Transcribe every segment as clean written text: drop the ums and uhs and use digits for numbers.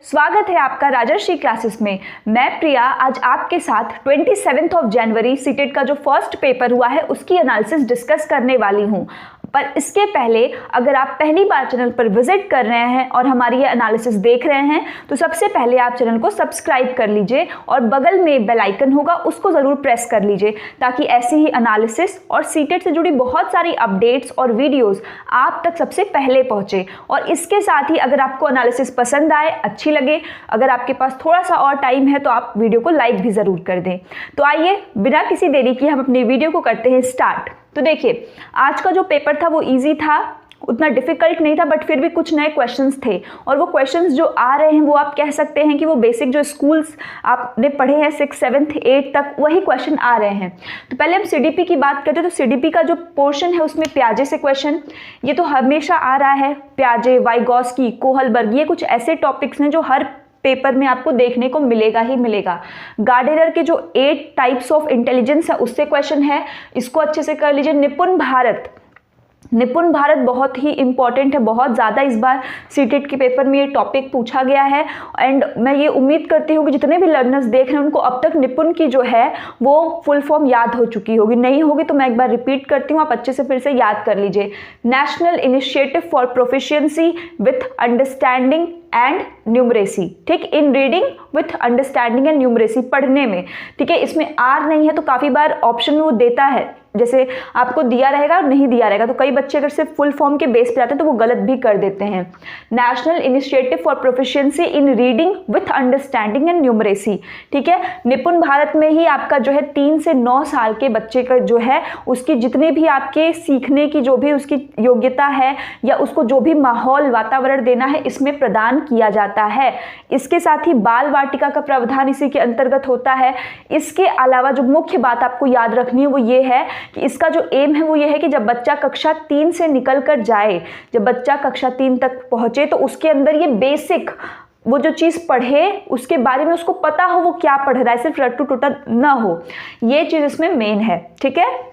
स्वागत है आपका राजर्षि क्लासेस में। मैं प्रिया आज आपके साथ 27 जनवरी सीटेट का जो फर्स्ट पेपर हुआ है उसकी एनालिसिस डिस्कस करने वाली हूं। पर इसके पहले अगर आप पहली बार चैनल पर विजिट कर रहे हैं और हमारी ये एनालिसिस देख रहे हैं तो सबसे पहले आप चैनल को सब्सक्राइब कर लीजिए और बगल में बेल आइकन होगा उसको ज़रूर प्रेस कर लीजिए ताकि ऐसी ही एनालिसिस और सीटेट से जुड़ी बहुत सारी अपडेट्स और वीडियोस आप तक सबसे पहले पहुंचे। और इसके साथ ही अगर आपको एनालिसिस पसंद आए, अच्छी लगे, अगर आपके पास थोड़ा सा और टाइम है तो आप वीडियो को लाइक भी ज़रूर कर दें। तो आइए बिना किसी देरी के हम अपनी वीडियो को करते हैं स्टार्ट। तो देखिए आज का जो पेपर था वो इजी था, उतना डिफिकल्ट नहीं था, बट फिर भी कुछ नए क्वेश्चंस थे और वो क्वेश्चंस जो आ रहे हैं वो आप कह सकते हैं कि वो बेसिक जो स्कूल्स आपने पढ़े हैं 6, 7, 8 तक वही क्वेश्चन आ रहे हैं। तो पहले हम सीडीपी की बात करते हैं। तो सीडीपी का जो पोर्शन है उसमें प्याजे से क्वेश्चन ये तो हमेशा आ रहा है। प्याजे, वाइगॉस्की, कोहलबर्ग, ये कुछ ऐसे टॉपिक्स हैं जो हर पेपर में आपको देखने को मिलेगा ही मिलेगा। गार्डेनर के जो 8 टाइप्स ऑफ इंटेलिजेंस है उससे क्वेश्चन है, इसको अच्छे से कर लीजिए। निपुण भारत बहुत ही इंपॉर्टेंट है, बहुत ज़्यादा इस बार सीटेट के पेपर में ये टॉपिक पूछा गया है। एंड मैं ये उम्मीद करती हूँ कि जितने भी लर्नर्स देख रहे हैं उनको अब तक निपुण की जो है वो फुल फॉर्म याद हो चुकी होगी। नहीं होगी तो मैं एक बार रिपीट करती हूँ, आप अच्छे से फिर से याद कर लीजिए। National initiative for proficiency with understanding and numeracy, ठीक, in reading with understanding and numeracy, पढ़ने में, ठीक है। इसमें आर नहीं है तो काफ़ी बार ऑप्शन में वो देता है, जैसे आपको दिया रहेगा और नहीं दिया रहेगा, तो कई बच्चे अगर सिर्फ फुल फॉर्म के बेस पे जाते हैं तो वो गलत भी कर देते हैं। National initiative for proficiency in reading with understanding and numeracy, ठीक है। निपुण भारत में ही आपका जो है 3 से 9 साल के बच्चे का जो है उसकी जितने भी आपके सीखने की जो भी उसकी योग्यता है या उसको जो भी माहौल वातावरण देना है इसमें प्रदान किया जाता है। इसके साथ ही बाल वाटिका का प्रावधान इसी के अंतर्गत होता है। इसके अलावा जो मुख्य बात आपको याद रखनी है वो ये है कि इसका जो एम है वो ये है कि जब बच्चा कक्षा 3 से निकल कर जाए, जब बच्चा कक्षा 3 तक पहुंचे तो उसके अंदर ये बेसिक वो जो चीज़ पढ़े उसके बारे में उसको पता हो वो क्या पढ़ रहा है, सिर्फ रट्टू टुटा ना हो, ये चीज़ इसमें मेन है, ठीक है।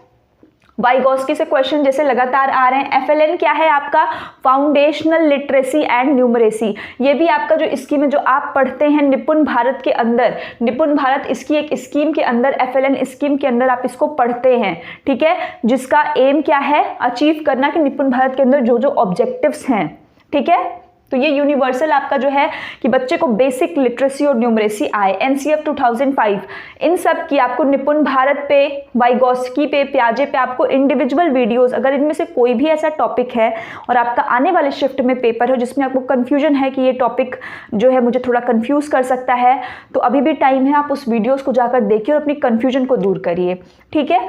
वाइगॉस्की से क्वेश्चन जैसे लगातार आ रहे हैं। एफएलएन क्या है आपका? Foundational literacy and numeracy. ये भी आपका जो स्कीम है जो आप पढ़ते हैं निपुण भारत के अंदर, निपुण भारत इसकी एक स्कीम के अंदर, एफएलएन स्कीम के अंदर आप इसको पढ़ते हैं, ठीक है, जिसका एम क्या है? अचीव करना कि निपुण भारत के अंदर जो जो ऑब्जेक्टिव्स हैं, ठीक है। तो ये यूनिवर्सल आपका जो है कि बच्चे को बेसिक लिटरेसी और न्यूमरेसी आए। एनसीएफ 2005 इन सब की आपको निपुण भारत पे, वाइगॉस्की पे, प्याजे पे आपको इंडिविजुअल वीडियोस, अगर इनमें से कोई भी ऐसा टॉपिक है और आपका आने वाले शिफ्ट में पेपर है जिसमें आपको कन्फ्यूजन है कि ये टॉपिक जो है मुझे थोड़ा कन्फ्यूज़ कर सकता है, तो अभी भी टाइम है, आप उस वीडियोज़ को जाकर देखिए और अपनी कन्फ्यूजन को दूर करिए, ठीक है।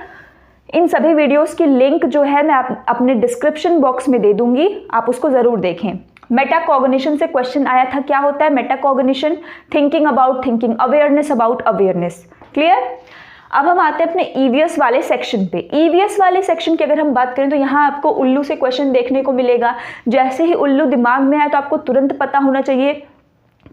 इन सभी वीडियोज़ की लिंक जो है मैं अपने डिस्क्रिप्शन बॉक्स में दे दूंगी, आप उसको ज़रूर देखें। मेटाकॉग्निशन से क्वेश्चन आया था। क्या होता है metacognition? Thinking about thinking, awareness about awareness, clear. अब हम आते हैं अपने ईवीएस वाले सेक्शन पे। ईवीएस वाले सेक्शन की अगर हम बात करें तो यहाँ आपको उल्लू से क्वेश्चन देखने को मिलेगा। जैसे ही उल्लू दिमाग में आए तो आपको तुरंत पता होना चाहिए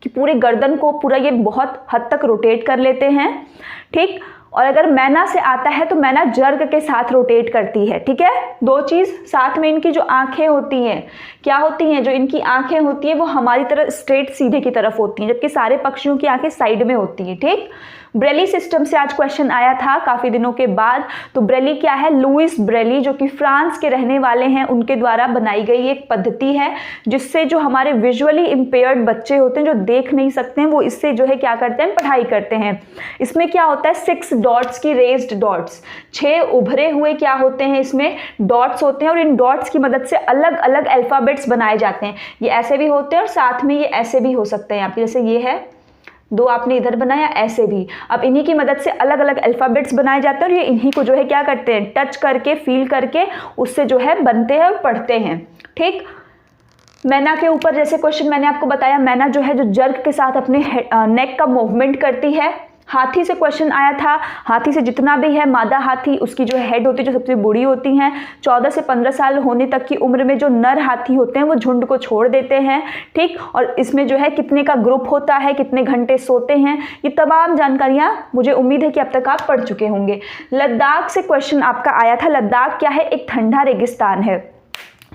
कि पूरे गर्दन को पूरा ये बहुत हद तक रोटेट कर लेते हैं, ठीक। और अगर मैना से आता है तो मैना जर्ग के साथ रोटेट करती है, ठीक है। 2 चीज़ साथ में, इनकी जो आंखें होती हैं क्या होती हैं? जो इनकी आंखें होती हैं वो हमारी तरह स्ट्रेट सीधे की तरफ होती हैं, जबकि सारे पक्षियों की आंखें साइड में होती हैं, ठीक। ब्रेली सिस्टम से आज क्वेश्चन आया था काफ़ी दिनों के बाद। तो ब्रेली क्या है? लुइस ब्रेली जो कि फ्रांस के रहने वाले हैं उनके द्वारा बनाई गई एक पद्धति है जिससे जो हमारे विजुअली इम्पेयर्ड बच्चे होते हैं जो देख नहीं सकते हैं वो इससे जो है क्या करते हैं? पढ़ाई करते हैं। इसमें क्या होता है? 6 डॉट्स की रेज्ड डॉट्स, 6 उभरे हुए क्या होते हैं इसमें? डॉट्स होते हैं और इन डॉट्स की मदद से अलग अलग अल्फ़ाबेट्स बनाए जाते हैं। ये ऐसे भी होते हैं और साथ में ये ऐसे भी हो सकते हैं आपके, जैसे ये है 2 आपने इधर बनाया, ऐसे भी। अब इन्हीं की मदद से अलग अलग अल्फ़ाबेट्स बनाए जाते हैं और ये इन्हीं को जो है क्या करते हैं? टच करके, फील करके उससे जो है बनते हैं और पढ़ते हैं, ठीक। मैना के ऊपर जैसे क्वेश्चन मैंने आपको बताया, मैना जो है जो जर्ग के साथ अपने नेक का मूवमेंट करती है। हाथी से क्वेश्चन आया था। हाथी से जितना भी है मादा हाथी उसकी जो हेड होती है जो सबसे बड़ी होती हैं। 14 से 15 साल होने तक की उम्र में जो नर हाथी होते हैं वो झुंड को छोड़ देते हैं, ठीक। और इसमें जो है कितने का ग्रुप होता है, कितने घंटे सोते हैं, ये तमाम जानकारियाँ मुझे उम्मीद है कि अब तक आप पढ़ चुके होंगे। लद्दाख से क्वेश्चन आपका आया था। लद्दाख क्या है? एक ठंडा रेगिस्तान है।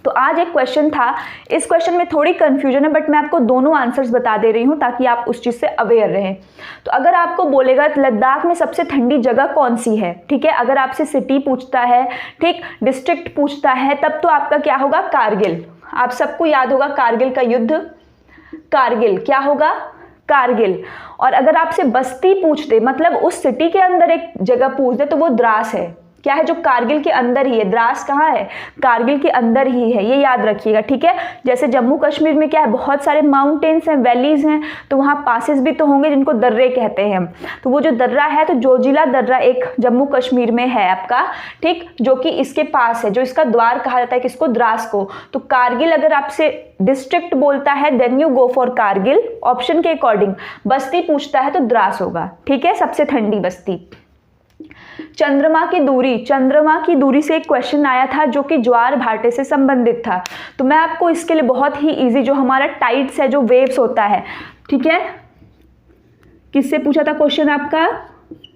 तो आज एक क्वेश्चन था, इस क्वेश्चन में थोड़ी कंफ्यूजन है बट मैं आपको दोनों आंसर्स बता दे रही हूँ ताकि आप उस चीज़ से अवेयर रहें। तो अगर आपको बोलेगा लद्दाख में सबसे ठंडी जगह कौन सी है, ठीक है, अगर आपसे सिटी पूछता है, ठीक, डिस्ट्रिक्ट पूछता है, तब तो आपका क्या होगा, कारगिल। आप सबको याद होगा कारगिल का युद्ध, कारगिल क्या होगा, कारगिल। और अगर आपसे बस्ती पूछ दे, मतलब उस सिटी के अंदर एक जगह पूछ दे, तो वो द्रास है। क्या है, जो कारगिल के अंदर ही है। द्रास कहाँ है, कारगिल के अंदर ही है, ये याद रखिएगा, ठीक है। जैसे जम्मू कश्मीर में क्या है, बहुत सारे माउंटेन्स हैं, वैलीज हैं, तो वहाँ पासेस भी तो होंगे जिनको दर्रे कहते हैं। तो वो जो दर्रा है, तो जोजिला दर्रा एक जम्मू कश्मीर में है आपका, ठीक, जो कि इसके पास है, जो इसका द्वार कहा जाता है किसको, द्रास को। तो कारगिल अगर आपसे डिस्ट्रिक्ट बोलता है then you go for Kargil, option के अकॉर्डिंग। बस्ती पूछता है तो द्रास होगा, ठीक है, सबसे ठंडी बस्ती। चंद्रमा की दूरी, चंद्रमा की दूरी से एक क्वेश्चन आया था जो कि ज्वार भाटे से संबंधित था। तो मैं आपको इसके लिए बहुत ही इजी, जो हमारा टाइड्स है, जो वेव्स होता है, ठीक है, किससे पूछा था क्वेश्चन आपका,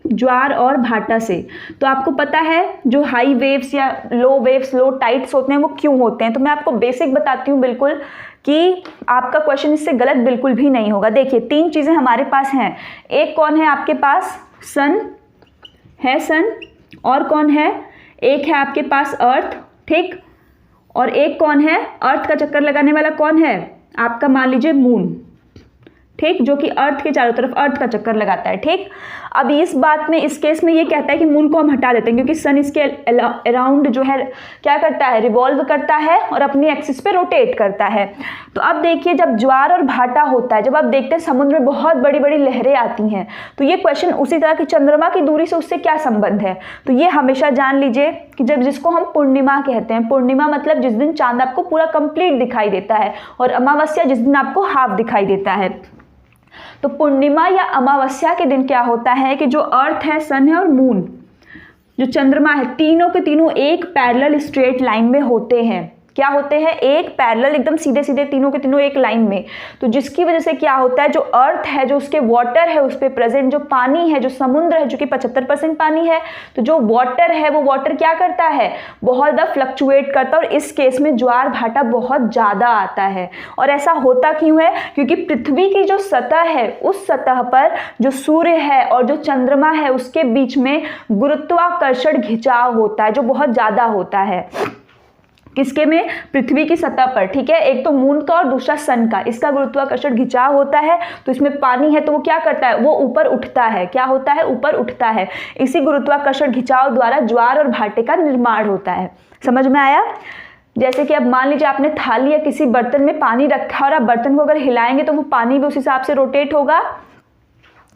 ज्वार और भाटा से। तो आपको पता है जो हाई वेव्स या लो वेव्स, लो टाइड्स होते हैं वो क्यों होते हैं। तो मैं आपको बेसिक बताती हूँ बिल्कुल, कि आपका क्वेश्चन इससे गलत बिल्कुल भी नहीं होगा। देखिए 3 चीज़ें हमारे पास हैं, एक कौन है आपके पास, सन है, सन, और कौन है, एक है आपके पास अर्थ, ठीक, और एक कौन है, अर्थ का चक्कर लगाने वाला कौन है, आपका मान लीजिए मून, ठीक, जो कि अर्थ के चारों तरफ अर्थ का चक्कर लगाता है, ठीक। अब इस बात में, इस केस में ये कहता है कि मून को हम हटा देते हैं, क्योंकि सन इसके अराउंड जो है क्या करता है, रिवॉल्व करता है और अपनी एक्सिस पे रोटेट करता है। तो अब देखिए जब ज्वार और भाटा होता है, जब आप देखते हैं समुद्र में बहुत बड़ी बड़ी लहरें आती हैं, तो ये क्वेश्चन उसी तरह की चंद्रमा की दूरी से उससे क्या संबंध है। तो ये हमेशा जान लीजिए कि जब, जिसको हम पूर्णिमा कहते हैं, पूर्णिमा मतलब जिस दिन चांद आपको पूरा कंप्लीट दिखाई देता है, और अमावस्या जिस दिन आपको हाफ दिखाई देता है। तो पूर्णिमा या अमावस्या के दिन क्या होता है कि जो अर्थ है, सन है और मून, जो चंद्रमा है, तीनों के तीनों एक पैरेलल स्ट्रेट लाइन में होते हैं। क्या होते हैं, एक पैरेलल, एकदम सीधे सीधे तीनों के तीनों एक लाइन में। तो जिसकी वजह से क्या होता है, जो अर्थ है, जो उसके वाटर है उस पर प्रेजेंट, जो पानी है, जो समुद्र है, जो कि 75% पानी है, तो जो वाटर है वो वाटर क्या करता है, बहुत ज़्यादा फ्लक्चुएट करता है, और इस केस में ज्वार भाटा बहुत ज़्यादा आता है। और ऐसा होता क्यों है, क्योंकि पृथ्वी की जो सतह है, उस सतह पर जो सूर्य है और जो चंद्रमा है उसके बीच में गुरुत्वाकर्षण खिंचाव होता है, जो बहुत ज़्यादा होता है। किसके में, पृथ्वी की सतह पर, ठीक है, एक तो मून का और दूसरा सन का, इसका गुरुत्वाकर्षण खिंचाव होता है। तो इसमें पानी है तो वो क्या करता है, वो ऊपर उठता है, क्या होता है, ऊपर उठता है। इसी गुरुत्वाकर्षण खिंचाव द्वारा ज्वार और भाटे का निर्माण होता है। समझ में आया। जैसे कि अब मान लीजिए आपने थाली या किसी बर्तन में पानी रखा है और आप बर्तन को अगर हिलाएंगे तो वो पानी भी उस हिसाब से रोटेट होगा,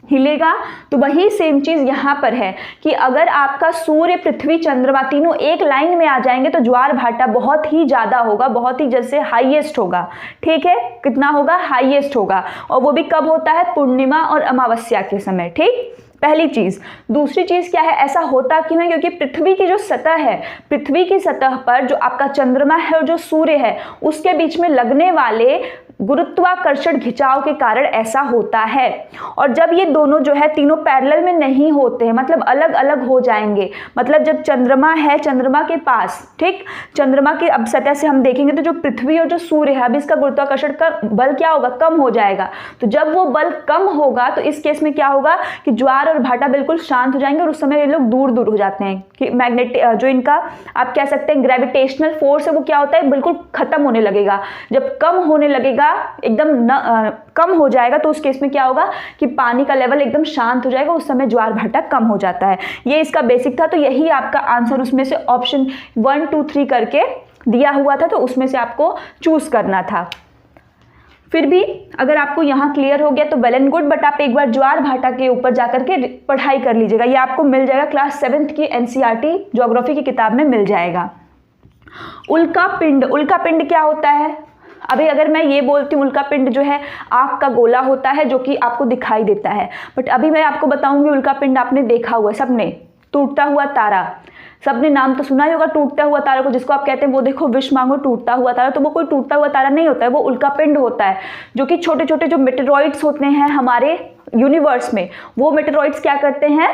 हिलेगा। तो वही सेम चीज यहाँ पर है कि अगर आपका सूर्य, पृथ्वी, चंद्रमा तीनों एक लाइन में आ जाएंगे तो ज्वार भाटा बहुत ही ज्यादा होगा, बहुत ही जैसे हाईएस्ट होगा, ठीक है, कितना होगा, हाईएस्ट होगा। और वो भी कब होता है, पूर्णिमा और अमावस्या के समय, ठीक, पहली चीज। दूसरी चीज क्या है, ऐसा होता क्यों है, क्योंकि पृथ्वी की जो सतह है, पृथ्वी की सतह पर जो आपका चंद्रमा है और जो सूर्य है उसके बीच में लगने वाले गुरुत्वाकर्षण खिंचाव के कारण ऐसा होता है। और जब ये दोनों जो है तीनों पैरेलल में नहीं होते हैं, मतलब अलग अलग हो जाएंगे, मतलब जब चंद्रमा है, चंद्रमा के पास, ठीक, चंद्रमा की अब सतह से हम देखेंगे तो जो पृथ्वी और जो सूर्य है, अब इसका गुरुत्वाकर्षण का बल क्या होगा, कम हो जाएगा। तो जब वो बल कम होगा तो इस केस में क्या होगा कि ज्वार और भाटा बिल्कुल शांत हो जाएंगे और उस समय ये लोग दूर दूर हो जाते हैं कि मैग्नेटिक, जो इनका आप कह सकते हैं ग्रेविटेशनल फोर्स है, वो क्या होता है, बिल्कुल खत्म होने लगेगा। जब कम होने लगेगा, एकदम कम हो जाएगा, तो उस केस में क्या होगा कि पानी का लेवल एकदम शांत हो जाएगा, उस समय ज्वार भाटा कम हो जाता है। ये इसका बेसिक था। तो यही आपका आंसर उसमें से ऑप्शन 1, 2, 3 करके दिया हुआ था, तो उसमें से आपको चूज करना था। फिर भी अगर आपको यहाँ क्लियर हो गया तो वेल एंड गुड, बट आप एक बार ज्वार भाटा के ऊपर जाकर के पढ़ाई कर लीजिएगा। ये आपको मिल जाएगा क्लास 7th की एनसीईआरटी ज्योग्राफी की किताब में मिल जाएगा। उल्का पिंड, उल्का पिंड क्या होता है, अभी अगर मैं ये बोलती हूँ उल्का पिंड जो है आग का गोला होता है जो कि आपको दिखाई देता है, बट अभी मैं आपको बताऊंगी उल्का पिंड आपने देखा हुआ सबने, टूटता हुआ तारा, सबने नाम तो सुना ही होगा टूटता हुआ तारा को, जिसको आप कहते हैं वो देखो विश मांगो टूटता हुआ तारा। तो वो कोई टूटता हुआ तारा नहीं होता है, वो उल्का पिंड होता है, जो कि छोटे छोटे जो मेटेरॉइड्स होते हैं हमारे यूनिवर्स में, वो मेटेरॉइड्स क्या करते हैं,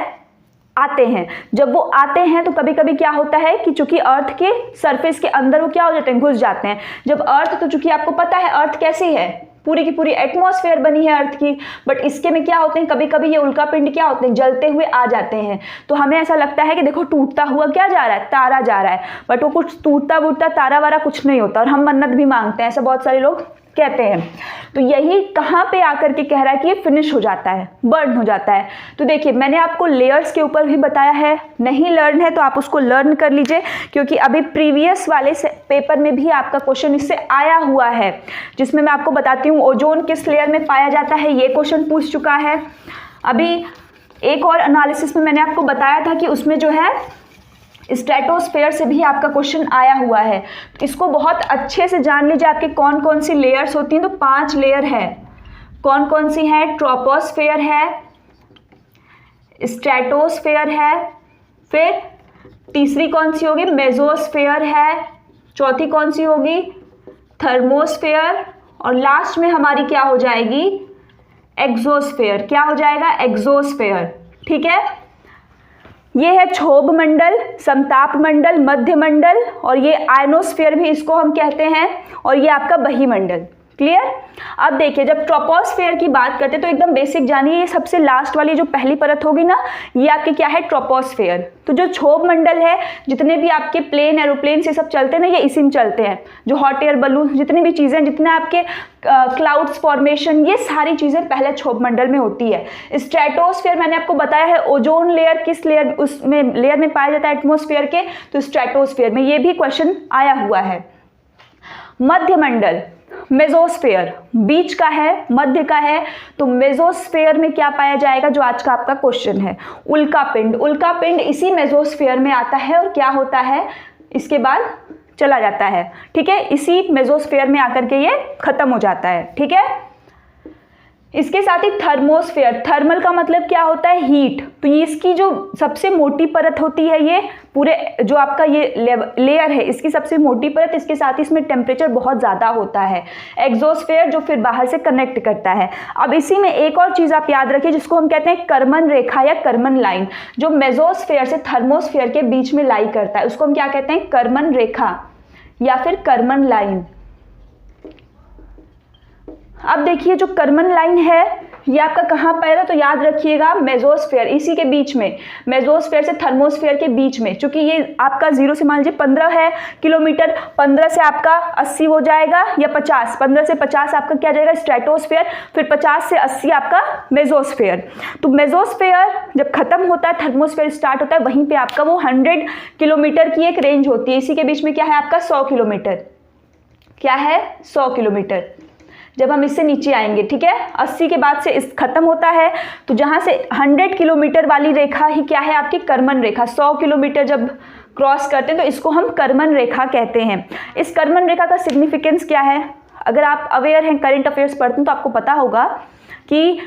आते हैं। जब वो आते हैं तो कभी कभी क्या होता है कि चूंकि अर्थ के सरफेस के अंदर वो क्या हो जाते हैं, घुस जाते हैं। जब अर्थ, तो चूंकि आपको पता है अर्थ कैसी है, पूरी की पूरी एटमॉस्फेयर बनी है अर्थ की, बट इसके में क्या होते हैं, कभी कभी ये उल्कापिंड क्या होते हैं, जलते हुए आ जाते हैं। तो हमें ऐसा लगता है कि देखो टूटता हुआ क्या जा रहा है, तारा जा रहा है, बट वो कुछ टूटता वूटता तारा वारा कुछ नहीं होता, और हम मन्नत भी मांगते हैं, ऐसा बहुत सारे लोग कहते हैं। तो यही कहाँ पे आकर के कह रहा है कि ये फिनिश हो जाता है, बर्न हो जाता है। तो देखिए मैंने आपको लेयर्स के ऊपर भी बताया है, नहीं लर्न है तो आप उसको लर्न कर लीजिए, क्योंकि अभी प्रीवियस वाले पेपर में भी आपका क्वेश्चन इससे आया हुआ है, जिसमें मैं आपको बताती हूँ ओजोन किस लेयर में पाया जाता है, ये क्वेश्चन पूछ चुका है। अभी एक और एनालिसिस में मैंने आपको बताया था कि उसमें जो है स्ट्रेटोस्फेयर से भी आपका क्वेश्चन आया हुआ है। तो इसको बहुत अच्छे से जान लीजिए आपके कौन कौन सी लेयर्स होती हैं। तो 5 लेयर है, कौन कौन सी है, ट्रोपोस्फेयर है, स्ट्रेटोस्फेयर है, फिर तीसरी कौन सी होगी, मेसोस्फेयर है, चौथी कौन सी होगी, थर्मोस्फेयर, और लास्ट में हमारी क्या हो जाएगी, एक्सोस्फेयर। क्या हो जाएगा, एक्सोस्फेयर। ठीक है, ये है क्षोभ मंडल, समताप मंडल, मध्य मंडल, और ये आयनोस्फीयर भी इसको हम कहते हैं, और ये आपका बहिमंडल। क्लियर। अब देखिए जब ट्रोपोस्फेयर की बात करते हैं तो एकदम बेसिक जानिए, ये सबसे लास्ट वाली जो पहली परत होगी ना, ये आपकी क्या है, ट्रोपोस्फेयर। तो जो क्षोभ मंडल है, जितने भी आपके प्लेन एरोप्लेन से सब चलते हैं ना, ये इसी में चलते हैं। जो हॉट एयर बलून, जितनी भी चीज़ें, जितने आपके क्लाउड्स फॉर्मेशन, ये सारी चीज़ें पहले क्षोभ मंडल में होती है। स्ट्रेटोस्फेयर मैंने आपको बताया है, ओजोन लेयर किस लेयर, उसमें लेयर में पाया जाता है एटमोस्फेयर के, तो स्ट्रेटोस्फेयर में, ये भी क्वेश्चन आया हुआ है। मध्य मंडल, मेसोस्फेयर बीच का है, मध्य का है, तो मेसोस्फेयर में क्या पाया जाएगा, जो आज का आपका क्वेश्चन है, उल्कापिंड। उल्कापिंड इसी मेसोस्फेयर में आता है, और क्या होता है, इसके बाद चला जाता है। ठीक है, इसी मेसोस्फेयर में आकर के ये खत्म हो जाता है। ठीक है, इसके साथ ही थर्मोस्फेयर, थर्मल का मतलब क्या होता है, हीट। तो ये इसकी जो सबसे मोटी परत होती है, ये पूरे जो आपका ये लेयर है, इसकी सबसे मोटी परत, इसके साथ ही इसमें टेम्परेचर बहुत ज़्यादा होता है। एक्सोस्फेयर जो फिर बाहर से कनेक्ट करता है। अब इसी में एक और चीज़ आप याद रखिए, जिसको हम कहते हैं कर्मन रेखा या कर्मन लाइन, जो मेसोस्फेयर से थर्मोस्फेयर के बीच में लाई करता है, उसको हम क्या कहते हैं, कर्मन रेखा या फिर कर्मन लाइन। अब देखिए जो कर्मन लाइन है, ये आपका कहाँ पैदा, तो याद रखिएगा मेसोस्फेयर, इसी के बीच में, मेसोस्फेयर से थर्मोस्फेयर के बीच में। चूंकि ये आपका 0 से मान लीजिए 15 है किलोमीटर, 15 से आपका 80 हो जाएगा या 50, 15 से 50 आपका क्या जाएगा, स्ट्रेटोस्फेयर, फिर 50 से 80 आपका मेसोस्फेयर। तो मेसोस्फेयर जब खत्म होता है, थर्मोस्फेयर स्टार्ट होता है, वहीं पर आपका वो 100 किलोमीटर की एक रेंज होती है। इसी के बीच में क्या है आपका 100 किलोमीटर, क्या है 100 किलोमीटर। जब हम इससे नीचे आएंगे, ठीक है, 80 के बाद से इस खत्म होता है, तो जहाँ से 100 किलोमीटर वाली रेखा ही क्या है आपकी कर्मन रेखा। 100 किलोमीटर जब क्रॉस करते हैं तो इसको हम कर्मन रेखा कहते हैं। इस कर्मन रेखा का सिग्निफिकेंस क्या है, अगर आप अवेयर हैं, करंट अफेयर्स पढ़ते हैं, तो आपको पता होगा कि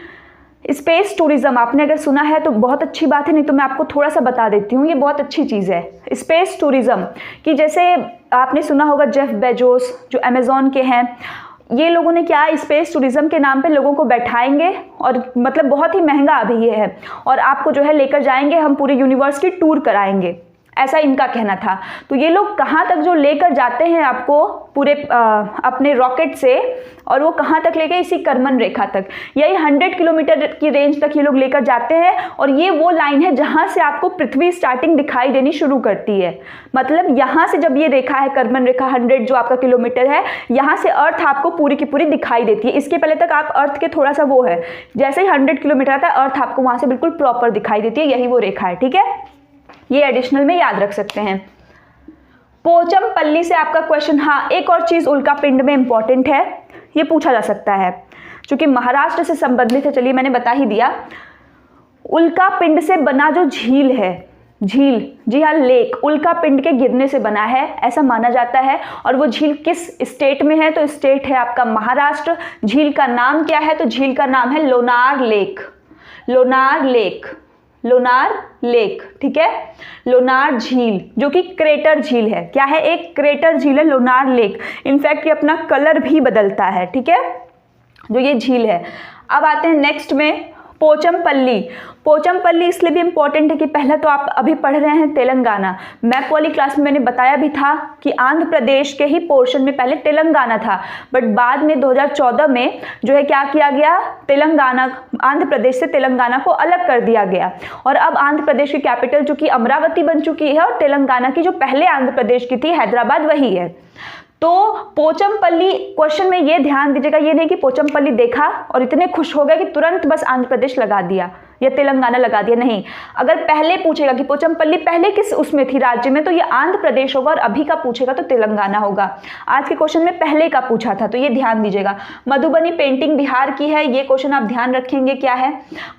स्पेस टूरिज्म आपने अगर सुना है तो बहुत अच्छी बात है, नहीं तो मैं आपको थोड़ा सा बता देती हूँ, ये बहुत अच्छी चीज़ है स्पेस टूरिज्म की। जैसे आपने सुना होगा जेफ बेजोस जो अमेजोन के हैं, ये लोगों ने क्या, स्पेस टूरिज्म के नाम पे लोगों को बैठाएंगे, और मतलब बहुत ही महंगा अभी ये है, और आपको जो है लेकर जाएंगे, हम पूरे यूनिवर्स की टूर कराएंगे, ऐसा इनका कहना था। तो ये लोग कहाँ तक जो लेकर जाते हैं आपको पूरे अपने रॉकेट से, और वो कहाँ तक ले गए, इसी कर्मन रेखा तक, यही 100 किलोमीटर की रेंज तक ये लोग लेकर जाते हैं। और ये वो लाइन है जहाँ से आपको पृथ्वी स्टार्टिंग दिखाई देनी शुरू करती है। मतलब यहाँ से जब ये रेखा है कर्मन रेखा 100 जो आपका किलोमीटर है, यहाँ से अर्थ आपको पूरी की पूरी दिखाई देती है। इसके पहले तक आप अर्थ के थोड़ा सा वो है, जैसे ही 100 किलोमीटर आता है अर्थ आपको वहाँ से बिल्कुल प्रॉपर दिखाई देती है, यही वो रेखा है। ठीक है, ये एडिशनल में याद रख सकते हैं। पोचमपल्ली से आपका क्वेश्चन, हाँ एक और चीज उल्कापिंड में इंपॉर्टेंट है, ये पूछा जा सकता है, क्योंकि महाराष्ट्र से संबंधित है। चलिए मैंने बता ही दिया, उल्कापिंड से बना जो झील है, झील, जी हाँ लेक, उल्कापिंड के गिरने से बना है ऐसा माना जाता है। और वो झील किस स्टेट में है, तो स्टेट है आपका महाराष्ट्र। झील का नाम क्या है, तो झील का नाम है Lonar lake, Lonar lake, Lonar lake. ठीक है, लोनार झील जो कि क्रेटर झील है, क्या है, एक क्रेटर झील है लोनार लेक। इनफैक्ट ये अपना कलर भी बदलता है। ठीक है, जो ये झील है। अब आते हैं नेक्स्ट में, पोचमपल्ली। पोचमपल्ली इसलिए भी इम्पॉर्टेंट है कि पहला तो आप अभी पढ़ रहे हैं तेलंगाना, मैप वाली क्लास में मैंने बताया भी था कि आंध्र प्रदेश के ही पोर्शन में पहले तेलंगाना था, बट बाद में 2014 में जो है क्या किया गया, तेलंगाना, आंध्र प्रदेश से तेलंगाना को अलग कर दिया गया और अब आंध्र प्रदेश की कैपिटल जो कि अमरावती बन चुकी है और तेलंगाना की जो पहले आंध्र प्रदेश की थी हैदराबाद वही है। तो पोचमपल्ली क्वेश्चन में ये ध्यान दीजिएगा, ये नहीं कि पोचमपल्ली देखा और इतने खुश हो गए कि तुरंत बस आंध्र प्रदेश लगा दिया या तेलंगाना लगा दिया, नहीं। अगर पहले पूछेगा कि पोचमपल्ली पहले किस उसमें थी राज्य में, तो ये आंध्र प्रदेश होगा और अभी का पूछेगा तो तेलंगाना होगा। आज के क्वेश्चन में पहले का पूछा था तो ये ध्यान दीजिएगा। मधुबनी पेंटिंग बिहार की है, ये क्वेश्चन आप ध्यान रखेंगे क्या है।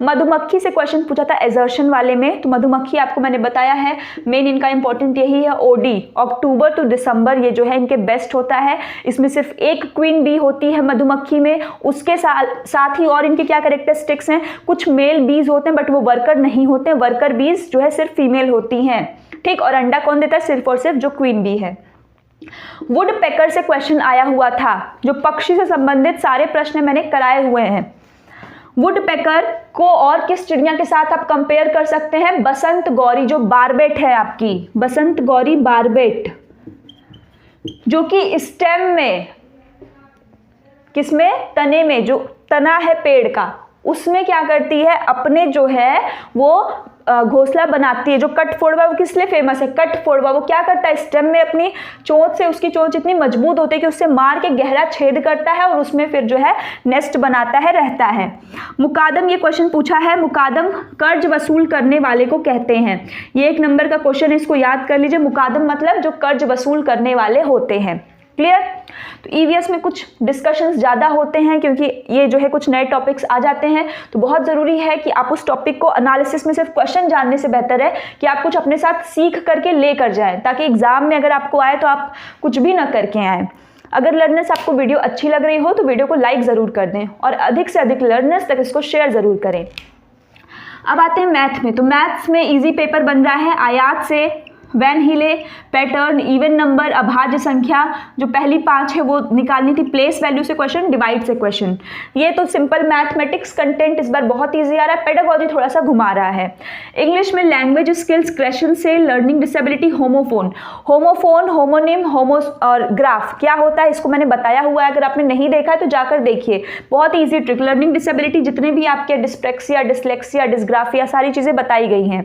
मधुमक्खी से क्वेश्चन पूछा था एजर्शन वाले में, तो मधुमक्खी आपको मैंने बताया है मेन इनका इंपॉर्टेंट यही है, ओडी अक्टूबर टू दिसंबर ये जो है इनके बेस्ट होता है। इसमें सिर्फ एक क्वीन बी होती है मधुमक्खी में, उसके साथ ही और इनके क्या कैरेक्टरिस्टिक्स हैं, कुछ मेल बीज होते हैं बट वो वर्कर नहीं होते हैं, वर्कर बीज जो है सिर्फ फीमेल होती हैं, ठीक। और अंडा कौन देता है, सिर्फ और सिर्फ जो क्वीन बी है। वुड पेकर से क्वेश्चन आया हुआ था, जो पक्षी से संबंधित सारे प्रश्न मैंने कराए हुए हैं। वुड पेकर को और किस चिड़िया के साथ आप कंपेयर कर सकते हैं, बसंत गौरी जो बारबेट है आपकी, बसंत गौरी बारबेट, जो कि स्टेम में, किसमें, तने में, जो तना है पेड़ का उसमें क्या करती है, अपने जो है वो घोंसला बनाती है। जो कठफोड़वा वो किस लिए फेमस है, कठफोड़वा वो क्या करता है, स्टेम में अपनी चोंच से, उसकी चोंच इतनी मजबूत होती है कि उससे मार के गहरा छेद करता है और उसमें फिर जो है नेस्ट बनाता है, रहता है। मुकादम, ये क्वेश्चन पूछा है, मुकादम कर्ज वसूल करने वाले को कहते हैं। ये 1 नंबर का क्वेश्चन है, इसको याद कर लीजिए। मुकादम मतलब जो कर्ज वसूल करने वाले होते हैं, क्लियर। तो ईवीएस में कुछ डिस्कशंस ज़्यादा होते हैं क्योंकि ये जो है कुछ नए टॉपिक्स आ जाते हैं, तो बहुत ज़रूरी है कि आप उस टॉपिक को एनालिसिस में सिर्फ क्वेश्चन जानने से बेहतर है कि आप कुछ अपने साथ सीख करके लेकर जाएं, ताकि एग्जाम में अगर आपको आए तो आप कुछ भी ना करके आएँ। अगर लर्नर्स आपको वीडियो अच्छी लग रही हो तो वीडियो को लाइक ज़रूर कर दें और अधिक से अधिक लर्नर्स तक इसको शेयर ज़रूर करें। अब आते हैं मैथ में, तो मैथ्स में ईजी पेपर बन रहा है आयात से, वैन हिले, पैटर्न, इवन नंबर, अभाज्य संख्या, जो पहली 5 है वो निकालनी थी, प्लेस वैल्यू से क्वेश्चन, डिवाइड से क्वेश्चन। ये तो सिंपल मैथमेटिक्स कंटेंट इस बार बहुत इजी आ रहा है, पेडागोजी थोड़ा सा घुमा रहा है। इंग्लिश में लैंग्वेज स्किल्स क्वेश्चन से learning disability, homophone, homophone, homonym, homo और ग्राफ क्या होता है इसको मैंने बताया हुआ है, अगर आपने नहीं देखा है तो जाकर देखिए, बहुत ईजी ट्रिक। लर्निंग डिसेबिलिटी जितने भी आपके डिस्प्रेक्सिया, डिसलेक्सिया, डिसग्राफिया सारी चीज़ें बताई गई हैं।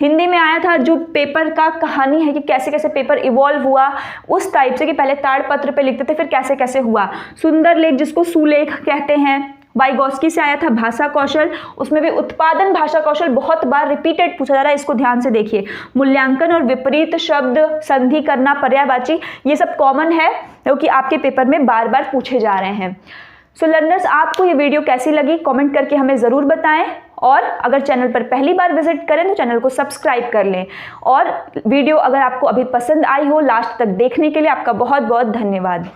हिंदी में आया था जो पेपर का कहानी है कि कैसे कैसे पेपर इवॉल्व हुआ, उस टाइप से कि पहले ताड़पत्र पे लिखते थे फिर कैसे कैसे हुआ। सुंदर लेख जिसको सुलेख कहते हैं। वाइगोस्की से आया था भाषा कौशल, उसमें भी उत्पादन भाषा कौशल बहुत बार रिपीटेड पूछा जा रहा है, इसको ध्यान से देखिए। मूल्यांकन और विपरीत शब्द, संधि करना, पर्यायवाची, ये सब कॉमन है क्योंकि आपके पेपर में बार बार पूछे जा रहे हैं। सो लर्नर्स, आपको ये वीडियो कैसी लगी कमेंट करके हमें ज़रूर बताएं और अगर चैनल पर पहली बार विजिट करें तो चैनल को सब्सक्राइब कर लें। और वीडियो अगर आपको अभी पसंद आई हो लास्ट तक देखने के लिए आपका बहुत बहुत धन्यवाद।